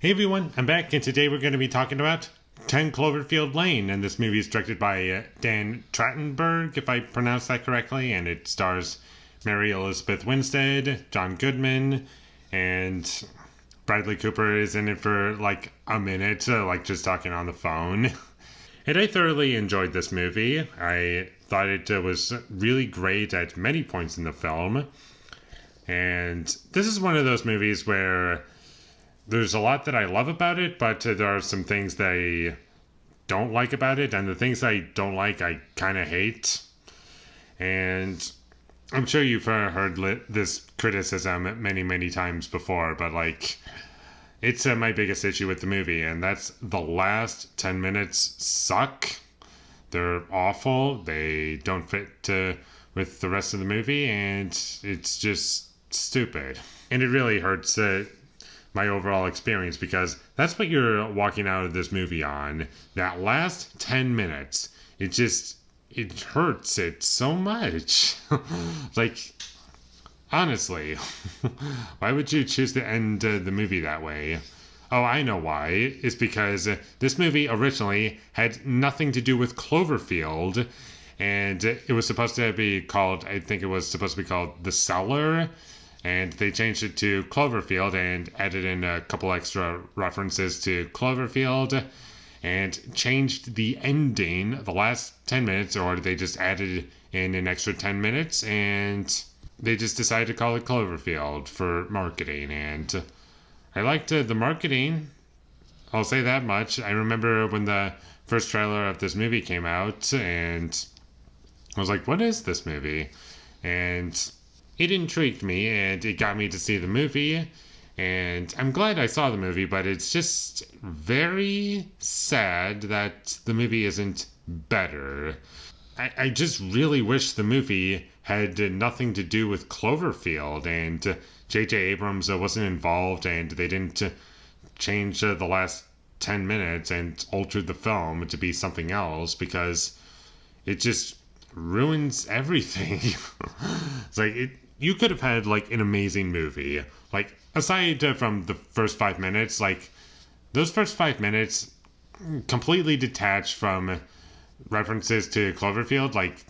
Hey everyone, I'm back, and today we're going to be talking about 10 Cloverfield Lane, and this movie is directed by Dan Trachtenberg, if I pronounced that correctly, and it stars Mary Elizabeth Winstead, John Goodman, and Bradley Cooper is in it for like a minute, like just talking on the phone. And I thoroughly enjoyed this movie. I thought it was really great at many points in the film, and this is one of those movies where there's a lot that I love about it, but there are some things that I don't like about it, and the things I don't like, I kind of hate. And I'm sure you've heard this criticism many, many times before, but like, it's my biggest issue with the movie, and that's the last 10 minutes suck. They're awful. They don't fit with the rest of the movie, and it's just stupid. And it really hurts my overall experience, because that's what you're walking out of this movie on. That last 10 minutes, it hurts it so much. Like, honestly, why would you choose to end the movie that way? Oh, I know why. It's because this movie originally had nothing to do with Cloverfield, and it was supposed to be called, I think it was supposed to be called The Cellar, and they changed it to Cloverfield and added in a couple extra references to Cloverfield and changed the ending, the last 10 minutes, or they just added in an extra 10 minutes, and they just decided to call it Cloverfield for marketing. And I liked the marketing, I'll say that much. I remember when the first trailer of this movie came out, and I was like, what is this movie? And it intrigued me, and it got me to see the movie, and I'm glad I saw the movie, but it's just very sad that the movie isn't better. I just really wish the movie had nothing to do with Cloverfield, and J.J. Abrams wasn't involved, and they didn't change the last 10 minutes and alter the film to be something else, because it just ruins everything. It's like, you could have had like an amazing movie. Like, aside from the first 5 minutes, like, those first 5 minutes completely detached from references to Cloverfield. Like,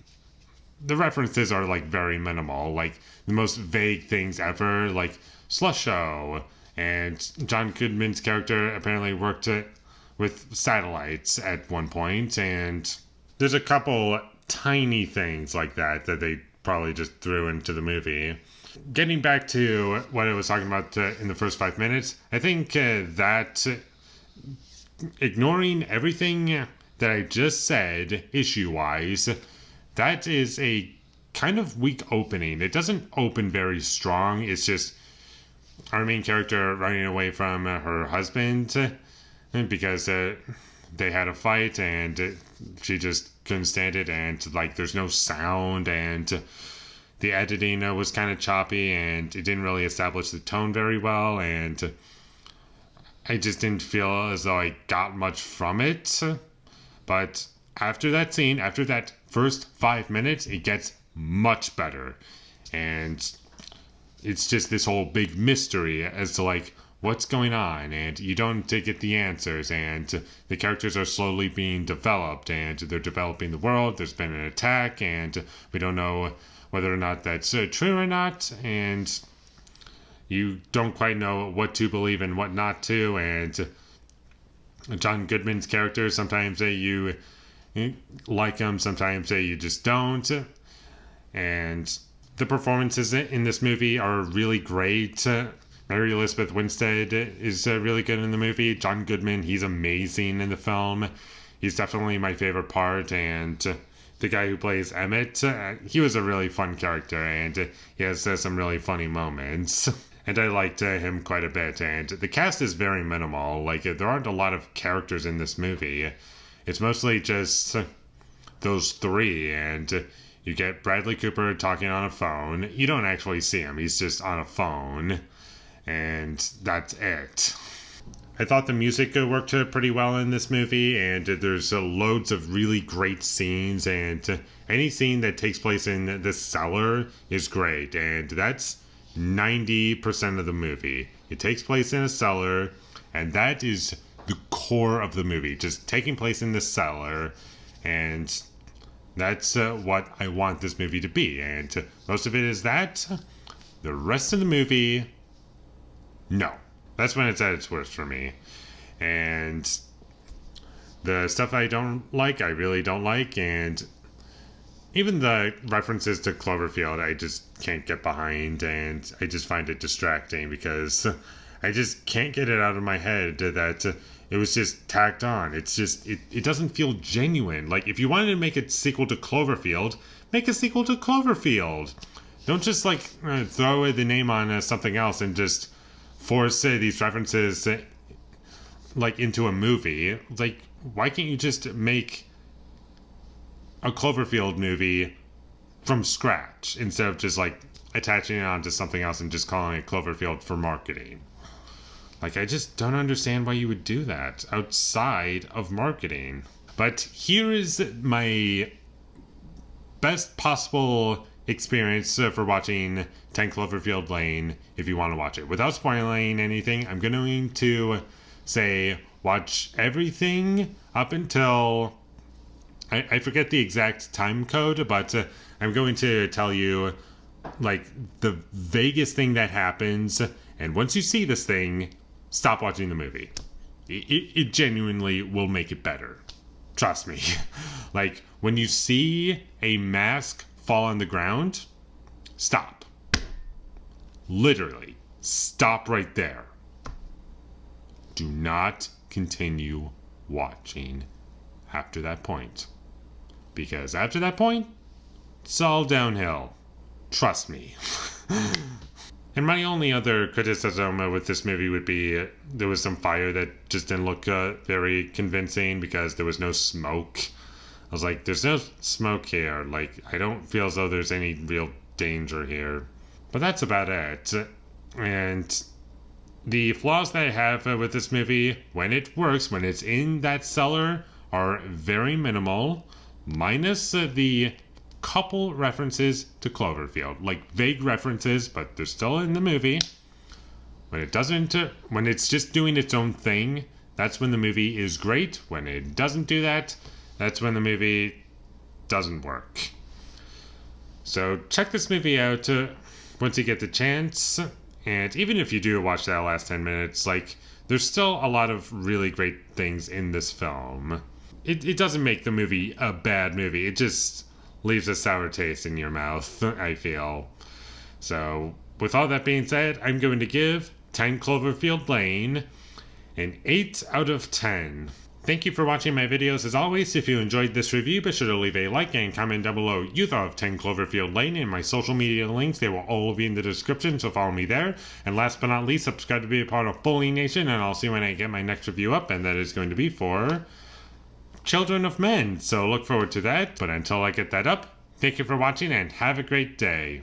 the references are like very minimal, like the most vague things ever, like slush show, and John Goodman's character apparently worked with satellites at one point, and there's a couple tiny things like that they probably just threw into the movie. Getting back to what I was talking about in the first 5 minutes, I think that ignoring everything that I just said issue-wise, that is a kind of weak opening. It doesn't open very strong. It's just our main character running away from her husband because they had a fight, and she just couldn't stand it, and like there's no sound, and the editing was kind of choppy, and it didn't really establish the tone very well, and I just didn't feel as though I got much from it. But after that scene, after that first 5 minutes, it gets much better, and it's just this whole big mystery as to like what's going on, and you don't get the answers, and the characters are slowly being developed, and they're developing the world. There's been an attack, and we don't know whether or not that's true or not, and you don't quite know what to believe and what not to. And John Goodman's character, sometimes you like him, sometimes you just don't, and the performances in this movie are really great. Mary Elizabeth Winstead is really good in the movie. John Goodman, he's amazing in the film. He's definitely my favorite part, and the guy who plays Emmett, he was a really fun character, and he has some really funny moments. And I liked him quite a bit, and the cast is very minimal. Like, there aren't a lot of characters in this movie. It's mostly just those three, and you get Bradley Cooper talking on a phone. You don't actually see him, he's just on a phone, and that's it. I thought the music worked pretty well in this movie, and there's loads of really great scenes, and any scene that takes place in the cellar is great, and that's 90% of the movie. It takes place in a cellar, And that is the core of the movie, just taking place in the cellar. And that's what I want this movie to be. And most of it is that. The rest of the movie, no. That's when it's at its worst for me. And the stuff I don't like, I really don't like. And even the references to Cloverfield, I just can't get behind. And I just find it distracting because I just can't get it out of my head that it was just tacked on. It's just, it doesn't feel genuine. Like, if you wanted to make a sequel to Cloverfield, make a sequel to Cloverfield. Don't just, like, throw away the name on something else and just force these references, like, into a movie. Like, why can't you just make a Cloverfield movie from scratch instead of just, like, attaching it onto something else and just calling it Cloverfield for marketing? Like, I just don't understand why you would do that outside of marketing. But here is my best possible experience for watching 10 Cloverfield Lane if you want to watch it. Without spoiling anything, I'm going to say watch everything up until... I forget the exact time code, but I'm going to tell you, like, the vaguest thing that happens. And once you see this thing, stop watching the movie. It genuinely will make it better. Trust me. Like, when you see a mask fall on the ground, stop. Literally, stop right there. Do not continue watching after that point. Because after that point, it's all downhill. Trust me. And my only other criticism with this movie would be there was some fire that just didn't look very convincing because there was no smoke. I was like, there's no smoke here. Like, I don't feel as though there's any real danger here. But that's about it. And the flaws that I have with this movie, when it works, when it's in that cellar, are very minimal. Minus the couple references to Cloverfield. Like, vague references, but they're still in the movie. When it doesn't, when it's just doing its own thing, that's when the movie is great. When it doesn't do that, that's when the movie doesn't work. So check this movie out once you get the chance. And even if you do watch that last 10 minutes, like, there's still a lot of really great things in this film. It doesn't make the movie a bad movie. It just leaves a sour taste in your mouth, I feel. So, with all that being said, I'm going to give 10 Cloverfield Lane an 8 out of 10. Thank you for watching my videos. As always, if you enjoyed this review, be sure to leave a like and comment down below you thought of 10 Cloverfield Lane, and my social media links, they will all be in the description, so follow me there. And last but not least, subscribe to be a part of Foley Nation, and I'll see you when I get my next review up, and that is going to be for Children of Men. So look forward to that, but until I get that up, thank you for watching and have a great day.